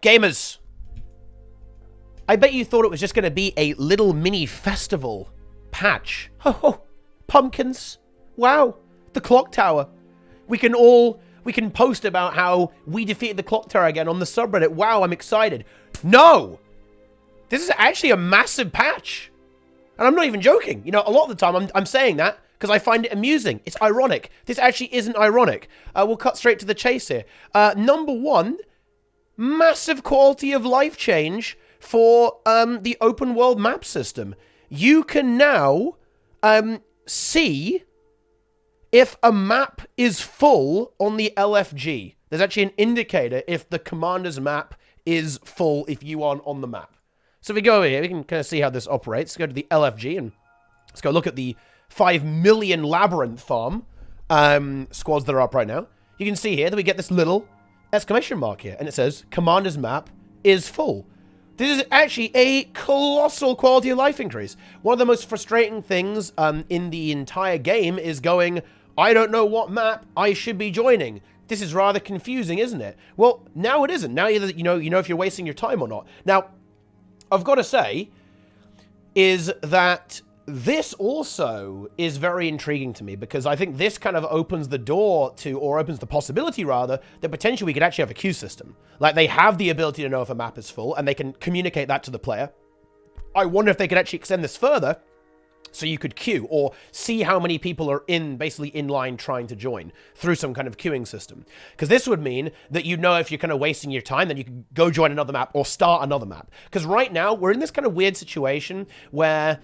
Gamers, I bet you thought it was just going to be a little mini festival patch. Oh, pumpkins. Wow. The clock tower. We can post about how we defeated the clock tower again on the subreddit. Wow, I'm excited. No! This is actually a massive patch. And I'm not even joking. You know, a lot of the time I'm saying that because I find it amusing. It's ironic. This actually isn't ironic. We'll cut straight to the chase here. Number one, massive quality of life change for the open world map system. You can now see if a map is full on the LFG. There's actually an indicator if the commander's map is full if you aren't on the map. So if we go over here, we can kind of see how this operates. Let's go to the LFG and let's go look at the 5 million Labyrinth farm squads that are up right now. You can see here that we get this little exclamation mark here, and it says commander's map is full. This is actually a colossal quality of life increase. One of the most frustrating things in the entire game is going, I don't know what map I should be joining. This is rather confusing, isn't it? Well, now it isn't. Now you know if you're wasting your time or not. Now, I've got to say is that this also is very intriguing to me because I think this kind of opens the door to, or opens the possibility rather, that potentially we could actually have a queue system. Like they have the ability to know if a map is full and they can communicate that to the player. I wonder if they could actually extend this further so you could queue or see how many people are basically in line trying to join through some kind of queuing system. Because this would mean that you know if you're kind of wasting your time, then you can go join another map or start another map. Because right now, we're in this kind of weird situation where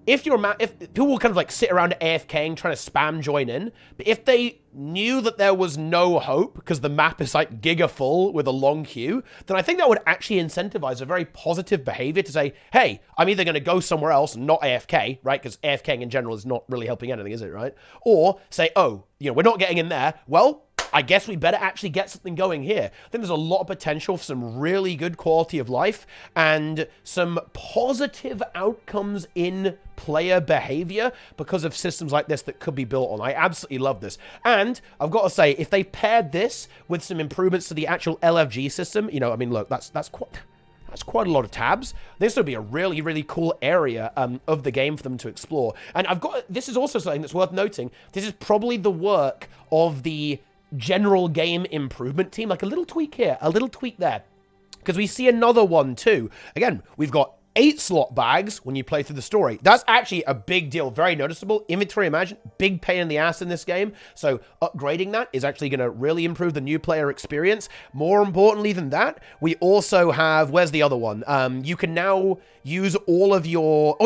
if people will kind of like sit around AFKing trying to spam join in, but if they knew that there was no hope because the map is like giga full with a long queue, then I think that would actually incentivize a very positive behavior to say, hey, I'm either going to go somewhere else and not AFK, right? Because AFKing in general is not really helping anything, is it, right? Or say, oh, we're not getting in there. Well, I guess we better actually get something going here. I think there's a lot of potential for some really good quality of life and some positive outcomes in player behavior because of systems like this that could be built on. I absolutely love this. And I've got to say, if they paired this with some improvements to the actual LFG system, I mean, look, that's quite a lot of tabs. This would be a really, really cool area of the game for them to explore. And this is also something that's worth noting. This is probably the work of the general game improvement team. Like a little tweak here, a little tweak there. Because we see another one too. Again, we've got 8 slot bags when you play through the story. That's actually a big deal, very noticeable. Inventory management, big pain in the ass in this game. So upgrading that is actually going to really improve the new player experience. More importantly than that, we also have, where's the other one? You can now use all of your,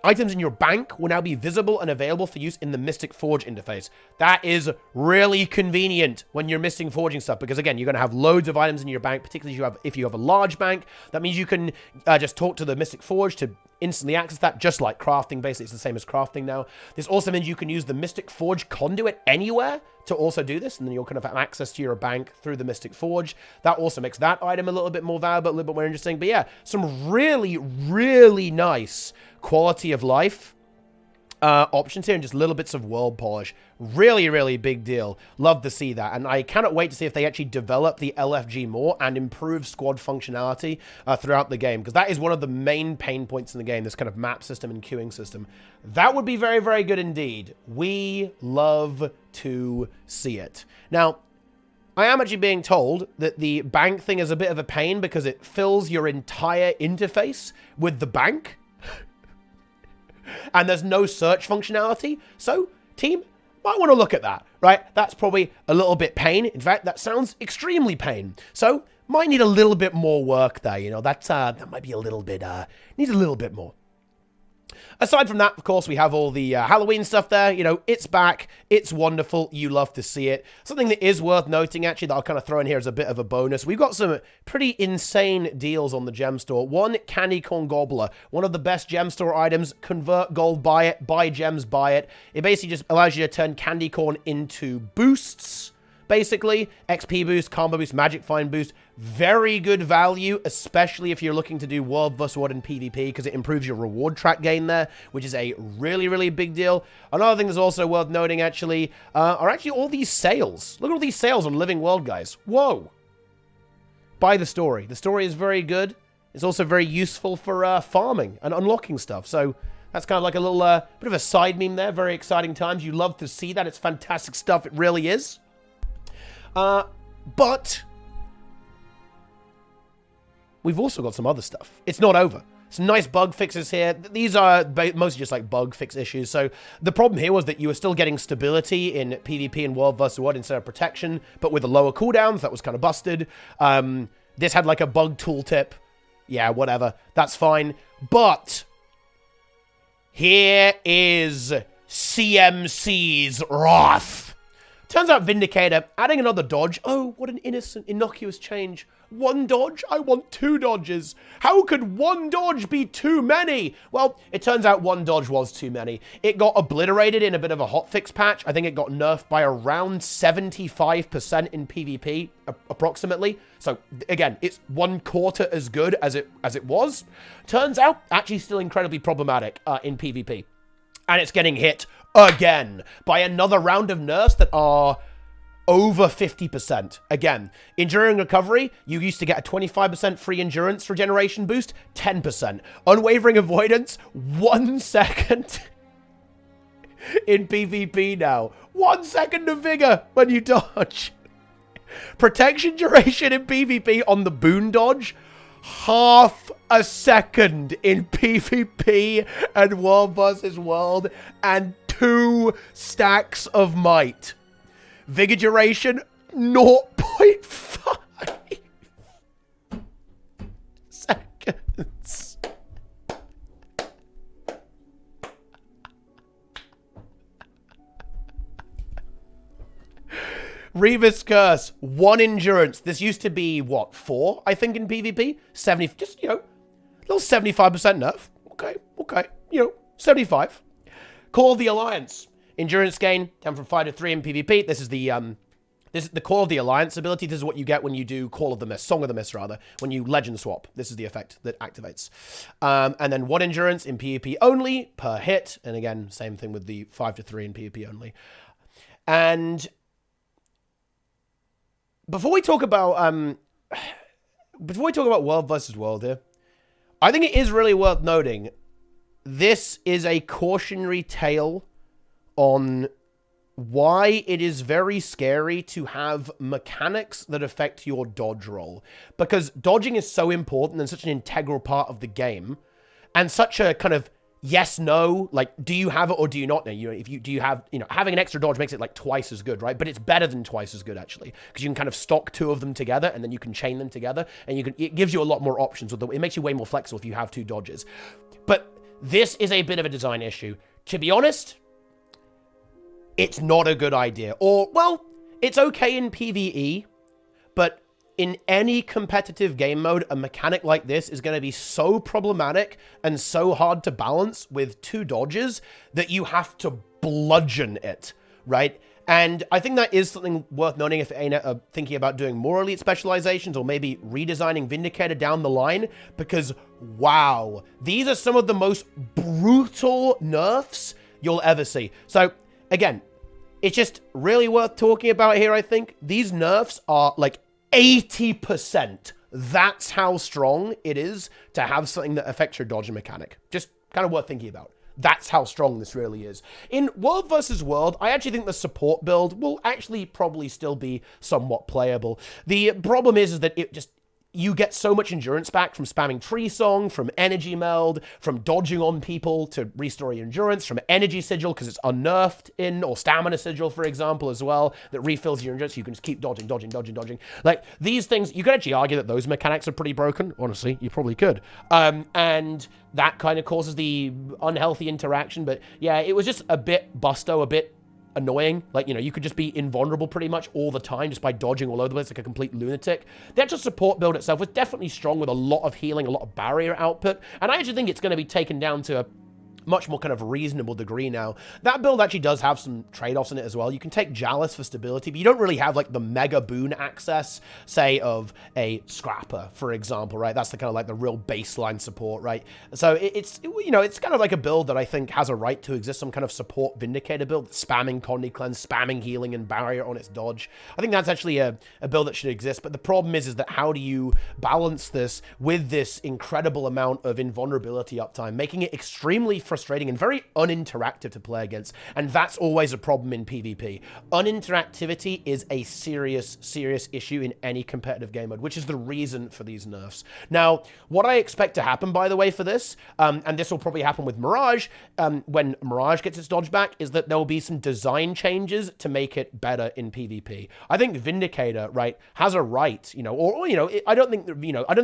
items in your bank will now be visible and available for use in the Mystic Forge interface. That is really convenient when you're Mystic Forging stuff, because again, you're going to have loads of items in your bank, particularly if you have a large bank. That means you can just talk to the Mystic Forge to instantly access that, just like crafting. Basically, it's the same as crafting now. This also means you can use the Mystic Forge conduit anywhere to also do this, and then you'll kind of have access to your bank through the Mystic Forge. That also makes that item a little bit more valuable, a little bit more interesting. But yeah, some really, really nice quality of life options here and just little bits of world polish. Really, really big deal. Love to see that. And I cannot wait to see if they actually develop the LFG more and improve squad functionality throughout the game, because that is one of the main pain points in the game, this kind of map system and queuing system. That would be very, very good indeed. We love to see it. Now, I am actually being told that the bank thing is a bit of a pain because it fills your entire interface with the bank. And there's no search functionality. So, team, might want to look at that, right? That's probably a little bit pain. In fact, that sounds extremely pain. So, might need a little bit more work there. That might be a little bit, needs a little bit more. Aside from that, of course, we have all the Halloween stuff there. It's back. It's wonderful. You love to see it. Something that is worth noting, actually, that I'll kind of throw in here as a bit of a bonus. We've got some pretty insane deals on the gem store. One, Candy Corn Gobbler. One of the best gem store items. Convert gold, buy it. Buy gems, buy it. It basically just allows you to turn candy corn into boosts. Basically, XP boost, combo boost, magic find boost. Very good value, especially if you're looking to do World vs. World in PvP, because it improves your reward track gain there, which is a really, really big deal. Another thing that's also worth noting, actually, are actually all these sales. Look at all these sales on Living World, guys. Whoa. buy the story. The story is very good. It's also very useful for farming and unlocking stuff. So that's kind of like a little bit of a side meme there. Very exciting times. You love to see that. It's fantastic stuff. It really is. But we've also got some other stuff. It's not over. Some nice bug fixes here. These are mostly just like bug fix issues. So the problem here was that you were still getting stability in PvP and World vs. World instead of protection, but with the lower cooldowns. That was kind of busted. This had like a bug tooltip. Yeah, whatever. That's fine. But here is CMC's wrath. Turns out Vindicator adding another dodge. Oh, what an innocent, innocuous change. One dodge? I want 2 dodges. How could 1 dodge be too many? Well, it turns out 1 dodge was too many. It got obliterated in a bit of a hotfix patch. I think it got nerfed by around 75% in PvP, approximately. So, again, it's 1/4 as good as it was. Turns out, actually still incredibly problematic in PvP. And it's getting hit again by another round of nerfs that are over 50%. Again, enduring recovery, you used to get a 25% free endurance regeneration boost, 10%. Unwavering avoidance, 1 second in PvP now. 1 second of vigor when you dodge. Protection duration in PvP on the boon dodge, half a second in PvP and World vs. World, and 2 stacks of might. Vigor duration, 0.5 seconds. Revis Curse, 1 endurance. This used to be, what, 4, I think, in PvP? 70, just, you know, a little 75% nerf. Okay, you know, 75. Call of the Alliance. Endurance gain, down from 5 to 3 in PvP. This is the Call of the Alliance ability. This is what you get when you do Call of the Mist, Song of the Mist, rather, when you Legend Swap. This is the effect that activates. And then 1 endurance in PvP only per hit. And again, same thing with the 5 to 3 in PvP only. And before we talk about World vs. World here, I think it is really worth noting this is a cautionary tale on why it is very scary to have mechanics that affect your dodge roll. Because dodging is so important and such an integral part of the game, and such a kind of yes, no, like, do you have it or do you not? Now, having an extra dodge makes it like twice as good, right? But it's better than twice as good, actually, because you can kind of stock 2 of them together and then you can chain them together, and it gives you a lot more options. It makes you way more flexible if you have 2 dodges. But this is a bit of a design issue. To be honest, it's not a good idea. Or, well, it's okay in PvE, but in any competitive game mode, a mechanic like this is going to be so problematic and so hard to balance with 2 dodges that you have to bludgeon it, right? And I think that is something worth noting if ArenaNet are thinking about doing more elite specializations or maybe redesigning Vindicator down the line, because, wow, these are some of the most brutal nerfs you'll ever see. So, again, it's just really worth talking about here, I think. These nerfs are like 80%. That's how strong it is to have something that affects your dodge mechanic. Just kind of worth thinking about. That's how strong this really is. In World vs. World, I actually think the support build will actually probably still be somewhat playable. The problem is that you get so much endurance back from spamming Tree Song, from Energy Meld, from dodging on people to restore your endurance, from Energy Sigil because it's unnerfed or Stamina Sigil, for example, as well, that refills your endurance. You can just keep dodging. Like, these things, you could actually argue that those mechanics are pretty broken. Honestly, you probably could. And that kind of causes the unhealthy interaction. But yeah, it was just a bit busto, a bit annoying. Like, you could just be invulnerable pretty much all the time just by dodging all over the place like a complete lunatic. The actual support build itself was definitely strong with a lot of healing, a lot of barrier output, and I actually think it's going to be taken down to much more kind of reasonable degree now. That build actually does have some trade-offs in it as well. You can take Jalis for stability, but you don't really have like the mega boon access, say, of a Scrapper, for example, right? That's the kind of like the real baseline support, right? So it's you know, it's kind of like a build that I think has a right to exist, some kind of support Vindicator build, spamming Condy Cleanse, spamming healing and barrier on its dodge. I think that's actually a build that should exist, but the problem is that how do you balance this with this incredible amount of invulnerability uptime, making it extremely frustrating and very uninteractive to play against, and that's always a problem in PvP. Uninteractivity is a serious issue in any competitive game mode, which is the reason for these nerfs. Now, what I expect to happen, by the way, for this, and this will probably happen with Mirage, when Mirage gets its dodge back, is that there will be some design changes to make it better in PvP. I think Vindicator, right, has a right, you know, or you know, I don't think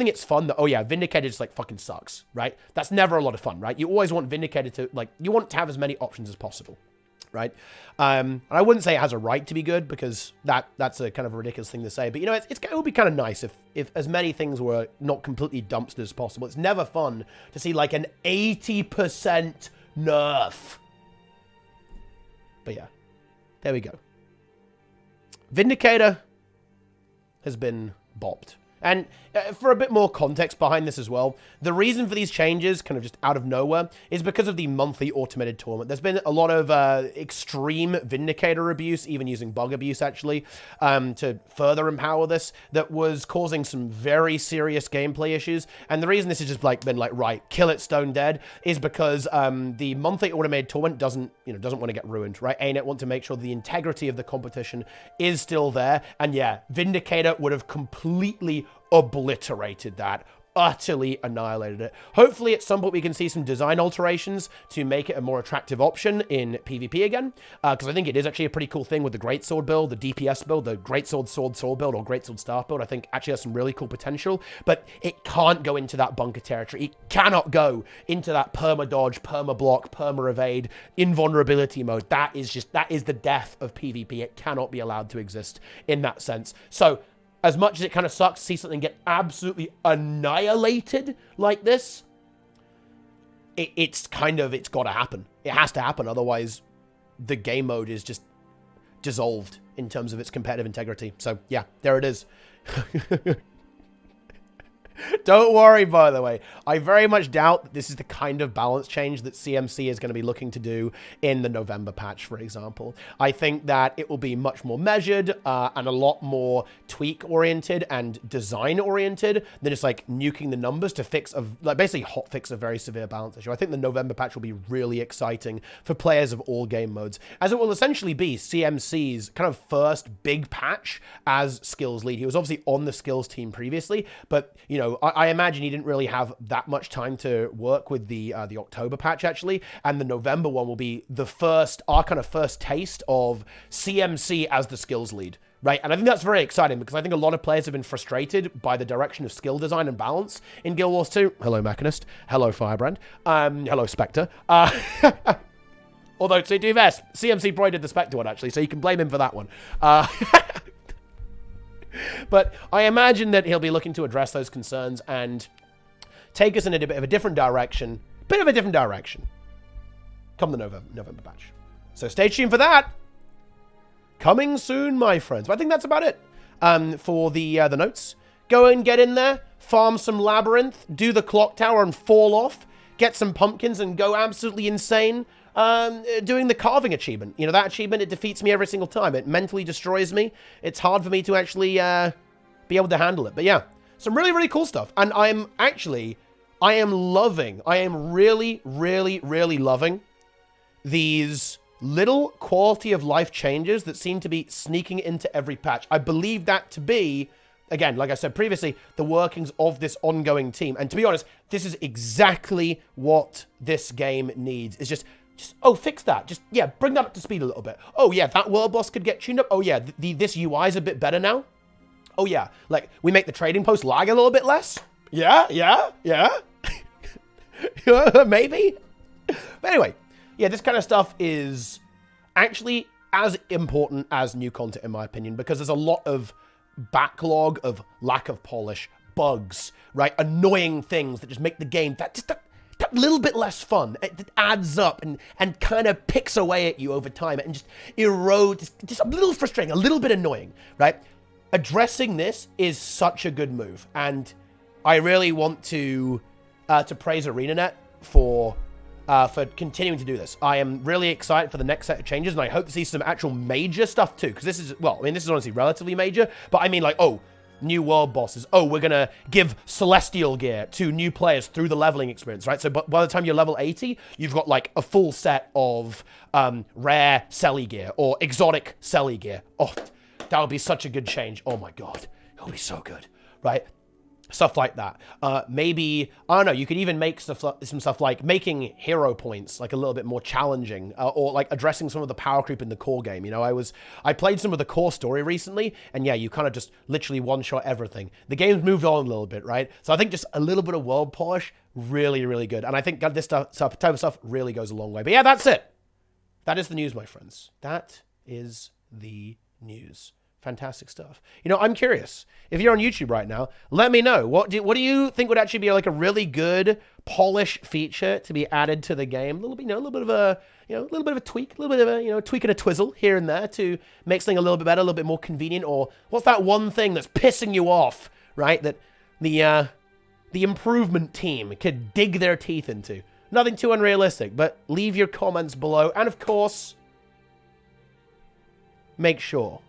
it's fun that, oh yeah, Vindicator just like fucking sucks, right? That's never a lot of fun, right? You always want Vindicator to, like, you want to have as many options as possible, right? And I wouldn't say it has a right to be good, because that's a kind of a ridiculous thing to say, but you know, it would be kind of nice if as many things were not completely dumpstered as possible. It's never fun to see like an 80% nerf. But yeah, there we go. Vindicator has been bopped. And for a bit more context behind this as well, the reason for these changes, kind of just out of nowhere, is because of the monthly automated tournament. There's been a lot of extreme Vindicator abuse, even using bug abuse, actually, to further empower this, that was causing some very serious gameplay issues. And the reason this has just like been like, right, kill it, stone dead, is because the monthly automated tournament doesn't want to get ruined, right? ArenaNet want to make sure the integrity of the competition is still there. And yeah, Vindicator would have completely obliterated that, utterly annihilated it. Hopefully at some point we can see some design alterations to make it a more attractive option in PvP again, because I think it is actually a pretty cool thing with the Greatsword build, the DPS build, the Greatsword Sword build, or Greatsword Staff build. I think actually has some really cool potential, but it can't go into that bunker territory. It cannot go into that perma-dodge, perma-block, perma-evade, invulnerability mode. That is the death of PvP. It cannot be allowed to exist in that sense. So as much as it kind of sucks to see something get absolutely annihilated like this, it's got to happen. It has to happen. Otherwise, the game mode is just dissolved in terms of its competitive integrity. So, yeah, there it is. Don't worry, by the way. I very much doubt that this is the kind of balance change that CMC is going to be looking to do in the November patch, for example. I think that it will be much more measured and a lot more tweak-oriented and design-oriented than just like nuking the numbers to fix basically hotfix a very severe balance issue. I think the November patch will be really exciting for players of all game modes, as it will essentially be CMC's kind of first big patch as skills lead. He was obviously on the skills team previously, but, you know, I imagine he didn't really have that much time to work with the October patch, actually, and the November one will be our kind of first taste of CMC as the skills lead, right? And I think that's very exciting, because I think a lot of players have been frustrated by the direction of skill design and balance in Guild Wars 2. Hello, Machinist. Hello, Firebrand. Hello, Spectre. Although, to do this, CMC probably did the Spectre one, actually, so you can blame him for that one. But I imagine that he'll be looking to address those concerns and take us in a bit of a different direction. Come the November batch. So stay tuned for that. Coming soon, my friends. But I think that's about it for the notes. Go and get in there, farm some Labyrinth, do the Clock Tower and fall off, get some pumpkins and go absolutely insane. Doing the carving achievement. You know, that achievement, it defeats me every single time. It mentally destroys me. It's hard for me to actually be able to handle it. But yeah, some really, really cool stuff. And I am really, really, really loving these little quality of life changes that seem to be sneaking into every patch. I believe that to be, again, like I said previously, the workings of this ongoing team. And to be honest, this is exactly what this game needs. It's just, oh, fix that. Just, yeah, bring that up to speed a little bit. Oh, yeah, that world boss could get tuned up. Oh, yeah, this UI is a bit better now. Oh, yeah, like, we make the trading post lag a little bit less. Yeah. Maybe. But anyway, yeah, this kind of stuff is actually as important as new content, in my opinion, because there's a lot of backlog of lack of polish, bugs, right? Annoying things that just make the game, that that little bit less fun. It adds up and kind of picks away at you over time and just erodes. Just a little frustrating, a little bit annoying, right? Addressing this is such a good move, and I really want to praise ArenaNet for continuing to do this. I am really excited for the next set of changes, and I hope to see some actual major stuff too, because this is, well, I mean, this is honestly relatively major, but I mean, like, oh, new world bosses. Oh, we're going to give Celestial gear to new players through the leveling experience, right? So by the time you're level 80, you've got, like, a full set of rare Selly gear or exotic Selly gear. Oh, that would be such a good change. Oh, my God. It would be so good, right? Stuff like that. Maybe, I don't know, you could even make some stuff like making hero points like a little bit more challenging, or like addressing some of the power creep in the core game. You know, I played some of the core story recently, and yeah, you kind of just literally one-shot everything. The game's moved on a little bit, right? So I think just a little bit of world polish, really, really good. And I think this type of stuff really goes a long way. But yeah, that's it. That is the news, my friends. That is the news. Fantastic stuff. You know, I'm curious. If you're on YouTube right now, let me know. What do you think would actually be like a really good polish feature to be added to the game? A little bit, a little bit of a tweak, a little bit of a, tweak and a twizzle here and there to make something a little bit better, a little bit more convenient. Or what's that one thing that's pissing you off, right? That the improvement team could dig their teeth into. Nothing too unrealistic, but leave your comments below. And of course, make sure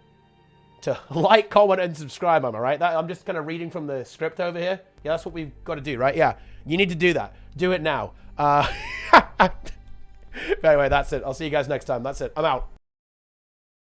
to like, comment, and subscribe, am I right? I'm just kind of reading from the script over here. Yeah, that's what we've got to do, right? Yeah, you need to do that. Do it now. Anyway, that's it. I'll see you guys next time. That's it. I'm out.